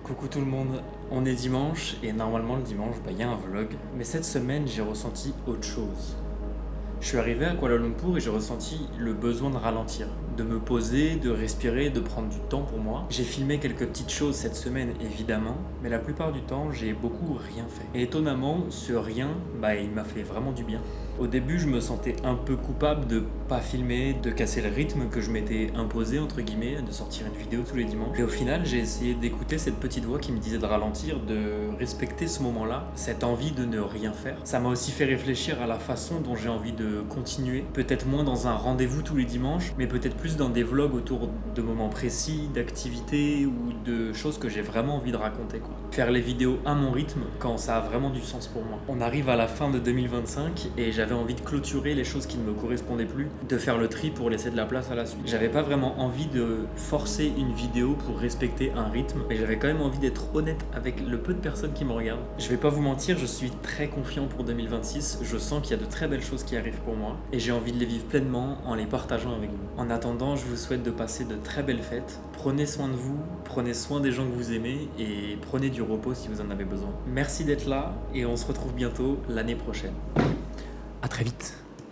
Coucou tout le monde, on est dimanche et normalement le dimanche y a un vlog, mais cette semaine j'ai ressenti autre chose. Je suis arrivé à Kuala Lumpur et j'ai ressenti le besoin de ralentir, de me poser, de respirer, de prendre du temps pour moi. J'ai filmé quelques petites choses cette semaine évidemment, mais la plupart du temps j'ai beaucoup rien fait. Et étonnamment, ce rien, il m'a fait vraiment du bien. Au début, je me sentais un peu coupable de pas filmer, de casser le rythme que je m'étais imposé, entre guillemets, de sortir une vidéo tous les dimanches. Et au final, j'ai essayé d'écouter cette petite voix qui me disait de ralentir, de respecter ce moment-là, cette envie de ne rien faire. Ça m'a aussi fait réfléchir à la façon dont j'ai envie de continuer. Peut-être moins dans un rendez-vous tous les dimanches, mais peut-être plus dans des vlogs autour de moments précis, d'activités ou de choses que j'ai vraiment envie de raconter, quoi. Faire les vidéos à mon rythme quand ça a vraiment du sens pour moi. On arrive à la fin de 2025 et j'avais envie de clôturer les choses qui ne me correspondaient plus, de faire le tri pour laisser de la place à la suite. J'avais pas vraiment envie de forcer une vidéo pour respecter un rythme, mais j'avais quand même envie d'être honnête avec le peu de personnes qui me regardent. Je vais pas vous mentir, je suis très confiant pour 2026, je sens qu'il y a de très belles choses qui arrivent pour moi et j'ai envie de les vivre pleinement en les partageant avec vous. En attendant, je vous souhaite de passer de très belles fêtes. Prenez soin de vous, prenez soin des gens que vous aimez et prenez du repos si vous en avez besoin. Merci d'être là et on se retrouve bientôt l'année prochaine. À très vite.